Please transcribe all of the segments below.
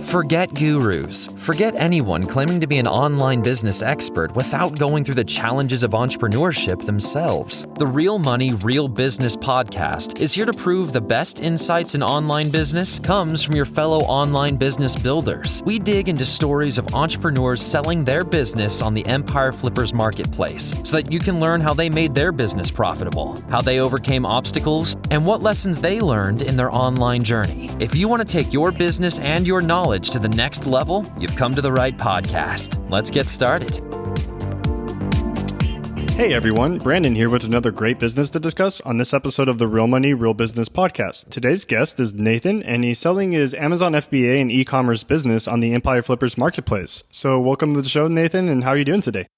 Forget gurus. Forget anyone claiming to be an online business expert without going through the challenges of entrepreneurship themselves. The Real Money, Real Business podcast is here to prove the best insights in online business comes from your fellow online business builders. We dig into stories of entrepreneurs selling their business on the Empire Flippers marketplace so that you can learn how they made their business profitable, how they overcame obstacles, and what lessons they learned in their online journey. If you want to take your business and your knowledge to the next level, you've come to the right podcast. Let's get started. Hey everyone, Brandon here with another great business to discuss on this episode of the Real Money, Real Business podcast. Today's guest is Nathan, and he's selling his Amazon FBA and e-commerce business on the Empire Flippers marketplace. So welcome to the show, Nathan, and how are you doing today?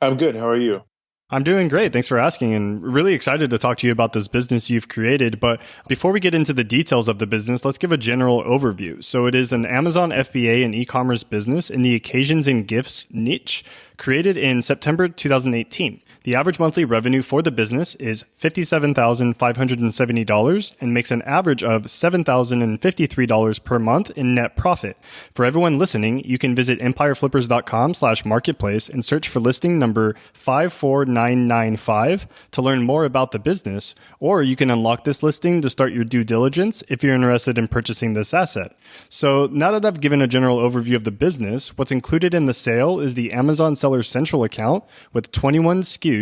I'm good. How are you? I'm doing great. Thanks for asking, and really excited to talk to you about this business you've created. But before we get into the details of the business, let's give a general overview. So it is an Amazon FBA and e-commerce business in the occasions and gifts niche, created in September 2018. The average monthly revenue for the business is $57,570 and makes an average of $7,053 per month in net profit. For everyone listening, you can visit empireflippers.com/marketplace and search for listing number 54995 to learn more about the business, or you can unlock this listing to start your due diligence if you're interested in purchasing this asset. So now that I've given a general overview of the business, what's included in the sale is the Amazon Seller Central account with 21 SKUs,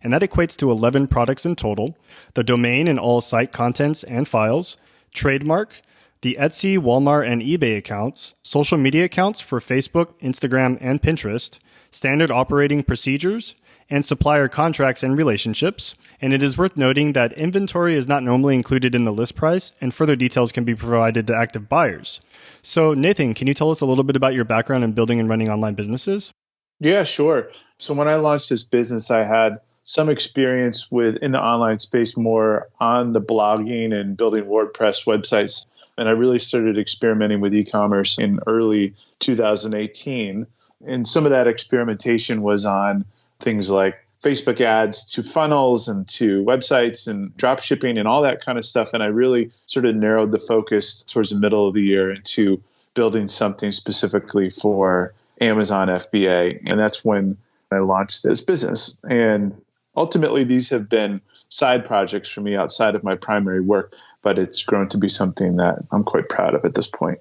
and that equates to 11 products in total, the domain and all site contents and files, trademark, the Etsy, Walmart, and eBay accounts, social media accounts for Facebook, Instagram, and Pinterest, standard operating procedures, and supplier contracts and relationships. And it is worth noting that inventory is not normally included in the list price, and further details can be provided to active buyers. So Nathan, can you tell us a little bit about your background in building and running online businesses? Yeah, sure. So when I launched this business, I had some experience in the online space, more on the blogging and building WordPress websites. And I really started experimenting with e-commerce in early 2018. And some of that experimentation was on things like Facebook ads to funnels and to websites and drop shipping and all that kind of stuff. And I really sort of narrowed the focus towards the middle of the year into building something specifically for Amazon FBA. And that's when I launched this business. And ultimately, these have been side projects for me outside of my primary work, but it's grown to be something that I'm quite proud of at this point.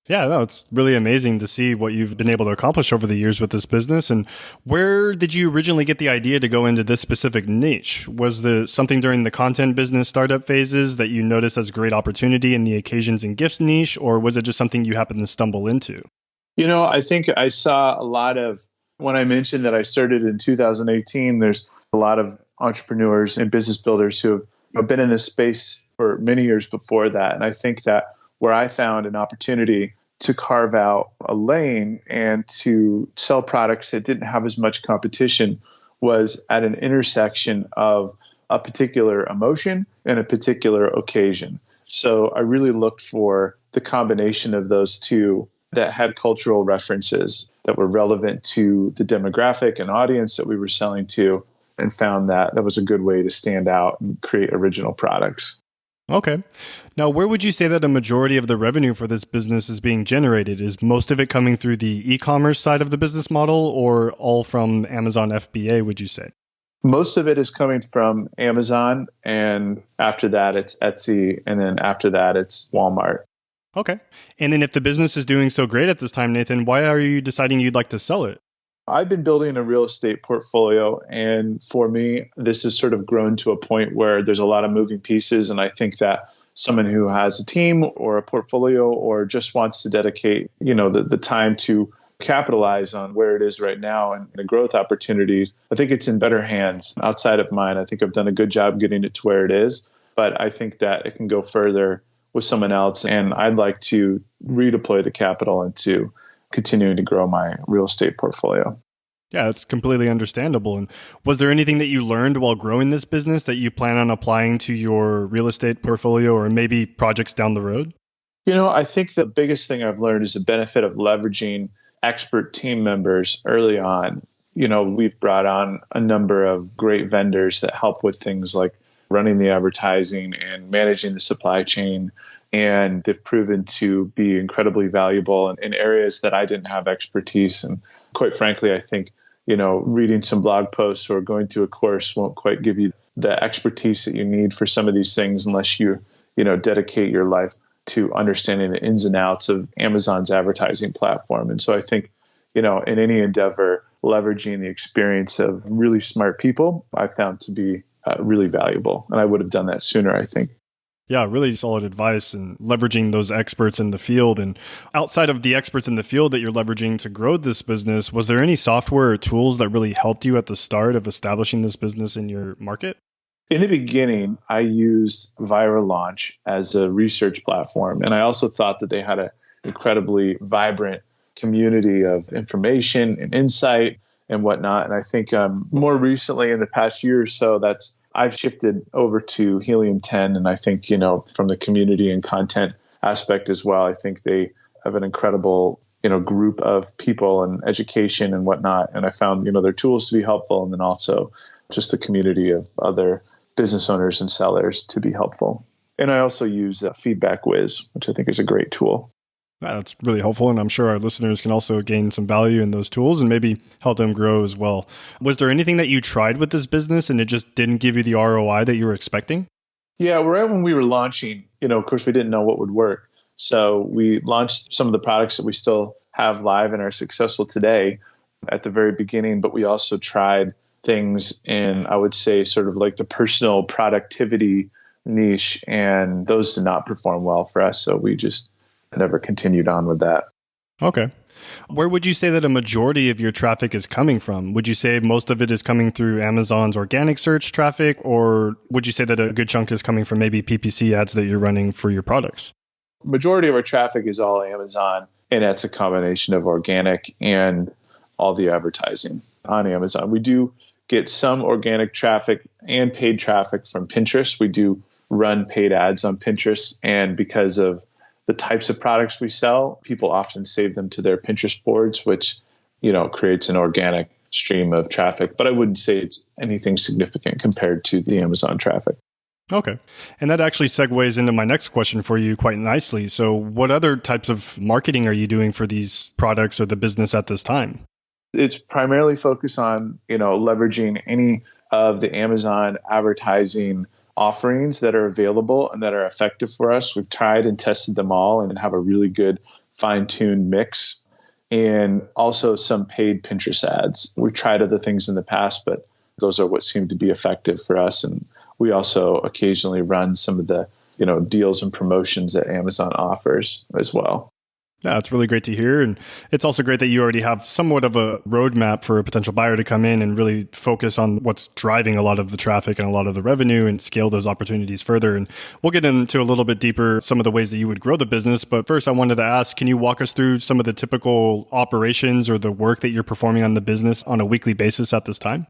Yeah, no, it's really amazing to see what you've been able to accomplish over the years with this business. And where did you originally get the idea to go into this specific niche? Was there something during the content business startup phases that you noticed as a great opportunity in the occasions and gifts niche, or was it just something you happened to stumble into? You know, I think I saw a lot of, when I mentioned that I started in 2018, there's a lot of entrepreneurs and business builders who have been in this space for many years before that. And I think that where I found an opportunity to carve out a lane and to sell products that didn't have as much competition was at an intersection of a particular emotion and a particular occasion. So I really looked for the combination of those two that had cultural references that were relevant to the demographic and audience that we were selling to, and found that that was a good way to stand out and create original products. Okay. Now, where would you say that a majority of the revenue for this business is being generated? Is most of it coming through the e-commerce side of the business model, or all from Amazon FBA, would you say? Most of it is coming from Amazon, and after that, it's Etsy, and then after that, it's Walmart. Okay. And then if the business is doing so great at this time, Nathan, why are you deciding you'd like to sell it? I've been building a real estate portfolio, and for me, this has sort of grown to a point where there's a lot of moving pieces, and I think that someone who has a team or a portfolio or just wants to dedicate, the time to capitalize on where it is right now and the growth opportunities, I think it's in better hands outside of mine. I think I've done a good job getting it to where it is, but I think that it can go further with someone else, and I'd like to redeploy the capital into continuing to grow my real estate portfolio. Yeah, it's completely understandable. And was there anything that you learned while growing this business that you plan on applying to your real estate portfolio or maybe projects down the road? I think the biggest thing I've learned is the benefit of leveraging expert team members early on. We've brought on a number of great vendors that help with things like running the advertising and managing the supply chain And they've proven to be incredibly valuable in areas that I didn't have expertise. And quite frankly, I think, reading some blog posts or going through a course won't quite give you the expertise that you need for some of these things unless you dedicate your life to understanding the ins and outs of Amazon's advertising platform. And so I think, in any endeavor, leveraging the experience of really smart people, I found to be really valuable. And I would have done that sooner, I think. Yeah, really solid advice and leveraging those experts in the field. And outside of the experts in the field that you're leveraging to grow this business, was there any software or tools that really helped you at the start of establishing this business in your market? In the beginning, I used Viral Launch as a research platform. And I also thought that they had an incredibly vibrant community of information and insight and whatnot. And I think more recently, in the past year or so, I've shifted over to Helium 10. And I think, from the community and content aspect as well, I think they have an incredible, group of people and education and whatnot. And I found, their tools to be helpful. And then also just the community of other business owners and sellers to be helpful. And I also use Feedback Whiz, which I think is a great tool. That's really helpful. And I'm sure our listeners can also gain some value in those tools and maybe help them grow as well. Was there anything that you tried with this business and it just didn't give you the ROI that you were expecting? Yeah, right when we were launching, of course, we didn't know what would work. So we launched some of the products that we still have live and are successful today at the very beginning. But we also tried things in, I would say, sort of like the personal productivity niche. And those did not perform well for us. So we just never continued on with that. Okay. Where would you say that a majority of your traffic is coming from? Would you say most of it is coming through Amazon's organic search traffic, or would you say that a good chunk is coming from maybe PPC ads that you're running for your products? Majority of our traffic is all Amazon, and that's a combination of organic and all the advertising on Amazon. We do get some organic traffic and paid traffic from Pinterest. We do run paid ads on Pinterest, and because of the types of products we sell, people often save them to their Pinterest boards, which, creates an organic stream of traffic. But I wouldn't say it's anything significant compared to the Amazon traffic. Okay. And that actually segues into my next question for you quite nicely. So what other types of marketing are you doing for these products or the business at this time? It's primarily focused on, leveraging any of the Amazon advertising offerings that are available and that are effective for us. We've tried and tested them all and have a really good fine-tuned mix, and also some paid Pinterest ads. We've tried other things in the past, but those are what seem to be effective for us. And we also occasionally run some of the, deals and promotions that Amazon offers as well. Yeah, it's really great to hear. And it's also great that you already have somewhat of a roadmap for a potential buyer to come in and really focus on what's driving a lot of the traffic and a lot of the revenue and scale those opportunities further. And we'll get into a little bit deeper some of the ways that you would grow the business. But first, I wanted to ask, can you walk us through some of the typical operations or the work that you're performing on the business on a weekly basis at this time?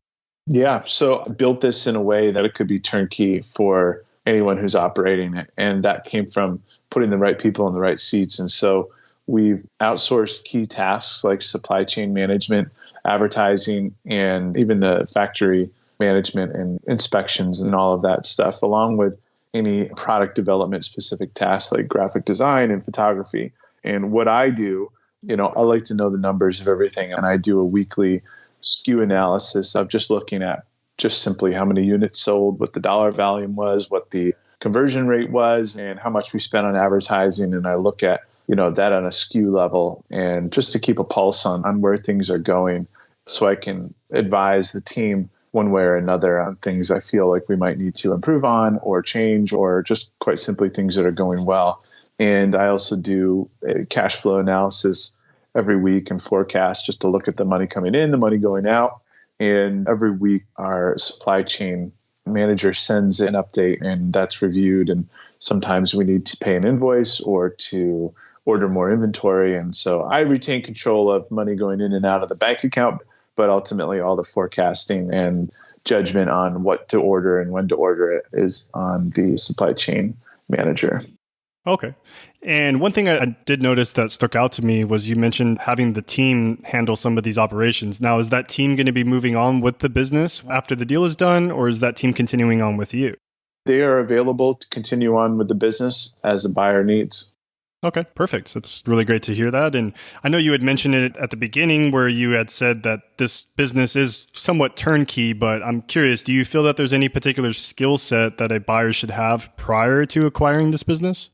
Yeah, so I built this in a way that it could be turnkey for anyone who's operating it. And that came from putting the right people in the right seats. And so we've outsourced key tasks like supply chain management, advertising, and even the factory management and inspections and all of that stuff, along with any product development specific tasks like graphic design and photography. And what I do, I like to know the numbers of everything. And I do a weekly SKU analysis of just looking at just simply how many units sold, what the dollar volume was, what the conversion rate was, and how much we spent on advertising. And I look at that on a SKU level, and just to keep a pulse on where things are going so I can advise the team one way or another on things I feel like we might need to improve on or change, or just quite simply things that are going well. And I also do a cash flow analysis every week and forecast just to look at the money coming in, the money going out. And every week our supply chain manager sends an update, and that's reviewed. And sometimes we need to pay an invoice or to order more inventory. And so I retain control of money going in and out of the bank account, but ultimately all the forecasting and judgment on what to order and when to order it is on the supply chain manager. Okay. And one thing I did notice that stuck out to me was you mentioned having the team handle some of these operations. Now, is that team going to be moving on with the business after the deal is done, or is that team continuing on with you? they are available to continue on with the business as a buyer needs. Okay, perfect. That's really great to hear that. And I know you had mentioned it at the beginning where you had said that this business is somewhat turnkey, but I'm curious, do you feel that there's any particular skill set that a buyer should have prior to acquiring this business?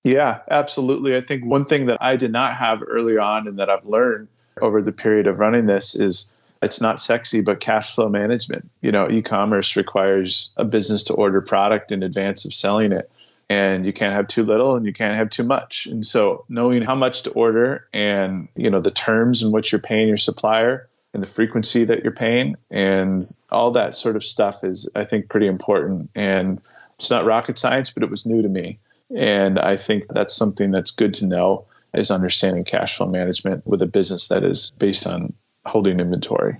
Yeah, absolutely. I think one thing that I did not have early on and that I've learned over the period of running this is it's not sexy, but cash flow management. E-commerce requires a business to order product in advance of selling it. And you can't have too little and you can't have too much. And so knowing how much to order and, the terms in which you're paying your supplier and the frequency that you're paying and all that sort of stuff is, I think, pretty important. And it's not rocket science, but it was new to me. And I think that's something that's good to know is understanding cash flow management with a business that is based on holding inventory.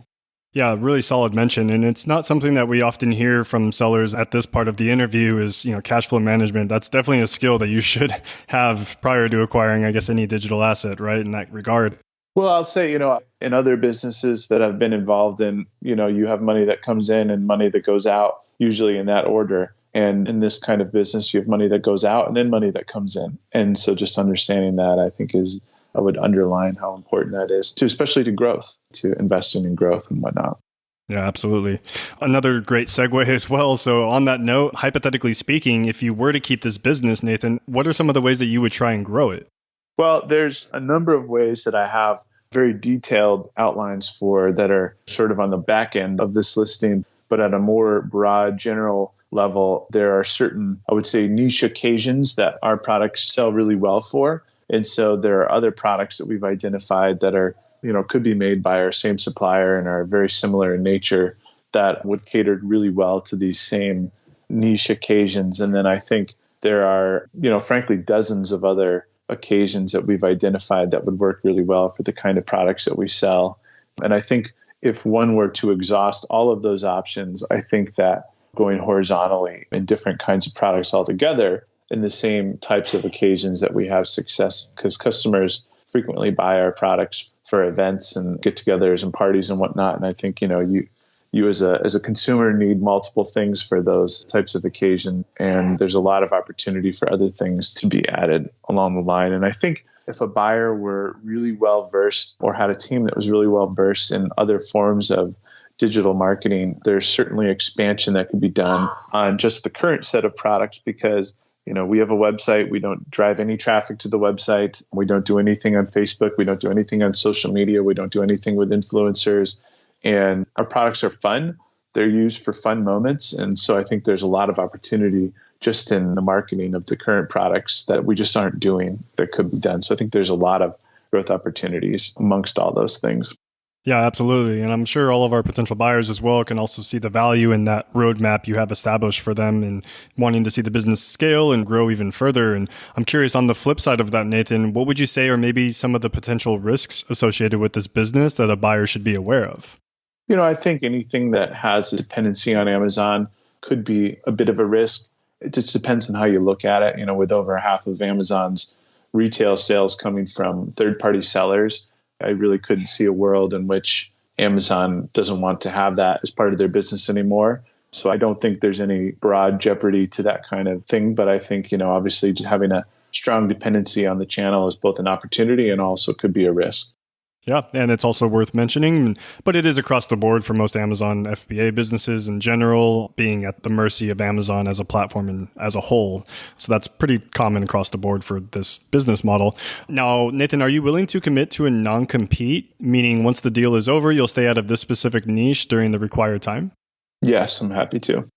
Yeah, really solid mention. And it's not something that we often hear from sellers at this part of the interview is, cash flow management. That's definitely a skill that you should have prior to acquiring, I guess, any digital asset, right? In that regard. Well, I'll say, in other businesses that I've been involved in, you have money that comes in and money that goes out, usually in that order. And in this kind of business, you have money that goes out and then money that comes in. And so just understanding that, I think I would underline how important that is especially to growth, to investing in growth and whatnot. Yeah, absolutely. Another great segue as well. So on that note, hypothetically speaking, if you were to keep this business, Nathan, what are some of the ways that you would try and grow it? Well, there's a number of ways that I have very detailed outlines for that are sort of on the back end of this listing, but at a more broad general level, there are certain, I would say, niche occasions that our products sell really well for. And so there are other products that we've identified that are, could be made by our same supplier and are very similar in nature that would cater really well to these same niche occasions. And then I think there are, frankly, dozens of other occasions that we've identified that would work really well for the kind of products that we sell. And I think if one were to exhaust all of those options, I think that going horizontally in different kinds of products altogether in the same types of occasions that we have success, because customers frequently buy our products for events and get-togethers and parties and whatnot. And I think you as a consumer need multiple things for those types of occasions, and there's a lot of opportunity for other things to be added along the line. And I think if a buyer were really well versed or had a team that was really well versed in other forms of digital marketing, there's certainly expansion that could be done on just the current set of products because we have a website. We don't drive any traffic to the website. We don't do anything on Facebook. We don't do anything on social media. We don't do anything with influencers. And our products are fun. They're used for fun moments. And so I think there's a lot of opportunity just in the marketing of the current products that we just aren't doing that could be done. So I think there's a lot of growth opportunities amongst all those things. Yeah, absolutely. And I'm sure all of our potential buyers as well can also see the value in that roadmap you have established for them and wanting to see the business scale and grow even further. And I'm curious on the flip side of that, Nathan, what would you say are maybe some of the potential risks associated with this business that a buyer should be aware of? I think anything that has a dependency on Amazon could be a bit of a risk. It just depends on how you look at it. With over half of Amazon's retail sales coming from third-party sellers, I really couldn't see a world in which Amazon doesn't want to have that as part of their business anymore. So I don't think there's any broad jeopardy to that kind of thing. But I think, obviously having a strong dependency on the channel is both an opportunity and also could be a risk. Yeah, and it's also worth mentioning, but it is across the board for most Amazon FBA businesses in general, being at the mercy of Amazon as a platform and as a whole. So that's pretty common across the board for this business model. Now, Nathan, are you willing to commit to a non-compete, meaning once the deal is over, you'll stay out of this specific niche during the required time? Yes, I'm happy to.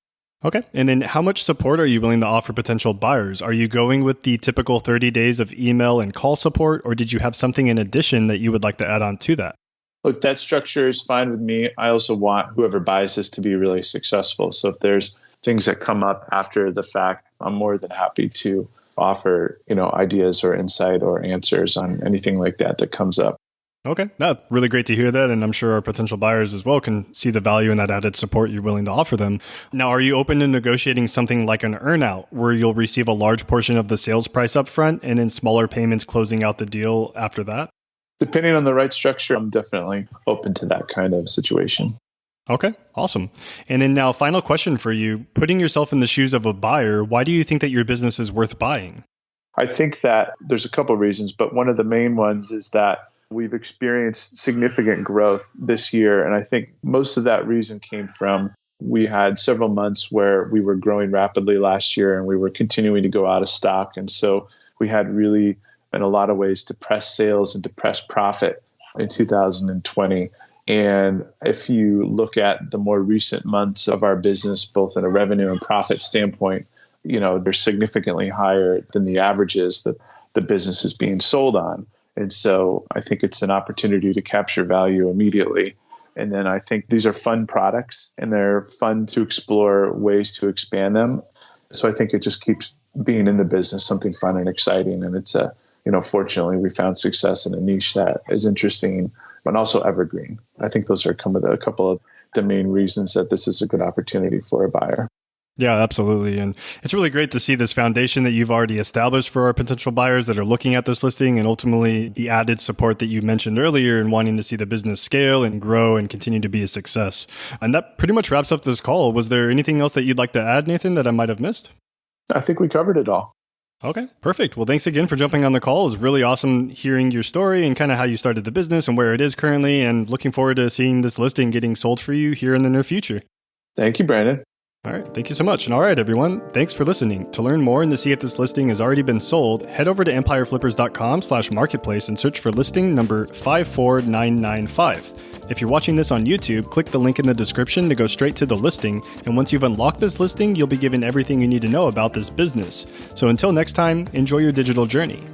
Okay. And then how much support are you willing to offer potential buyers? Are you going with the typical 30 days of email and call support, or did you have something in addition that you would like to add on to that? Look, that structure is fine with me. I also want whoever buys this to be really successful. So if there's things that come up after the fact, I'm more than happy to offer, ideas or insight or answers on anything like that that comes up. Okay, that's really great to hear that. And I'm sure our potential buyers as well can see the value in that added support you're willing to offer them. Now, are you open to negotiating something like an earnout where you'll receive a large portion of the sales price up front and then smaller payments closing out the deal after that? Depending on the right structure, I'm definitely open to that kind of situation. Okay, awesome. And then now, final question for you. Putting yourself in the shoes of a buyer, why do you think that your business is worth buying? I think that there's a couple of reasons, but one of the main ones is that we've experienced significant growth this year. And I think most of that reason came from we had several months where we were growing rapidly last year and we were continuing to go out of stock. And so we had really, in a lot of ways, depressed sales and depressed profit in 2020. And if you look at the more recent months of our business, both in a revenue and profit standpoint, they're significantly higher than the averages that the business is being sold on. And so I think it's an opportunity to capture value immediately. And then I think these are fun products and they're fun to explore ways to expand them. So I think it just keeps being in the business something fun and exciting. And it's fortunately we found success in a niche that is interesting, but also evergreen. I think those are a couple of the main reasons that this is a good opportunity for a buyer. Yeah, absolutely. And it's really great to see this foundation that you've already established for our potential buyers that are looking at this listing, and ultimately the added support that you mentioned earlier in wanting to see the business scale and grow and continue to be a success. And that pretty much wraps up this call. Was there anything else that you'd like to add, Nathan, that I might have missed? I think we covered it all. Okay, perfect. Well, thanks again for jumping on the call. It was really awesome hearing your story and kind of how you started the business and where it is currently, and looking forward to seeing this listing getting sold for you here in the near future. Thank you, Brandon. All right. Thank you so much. And all right, everyone, thanks for listening. To learn more and to see if this listing has already been sold, head over to empireflippers.com/marketplace and search for listing number 54995. If you're watching this on YouTube, click the link in the description to go straight to the listing. And once you've unlocked this listing, you'll be given everything you need to know about this business. So until next time, enjoy your digital journey.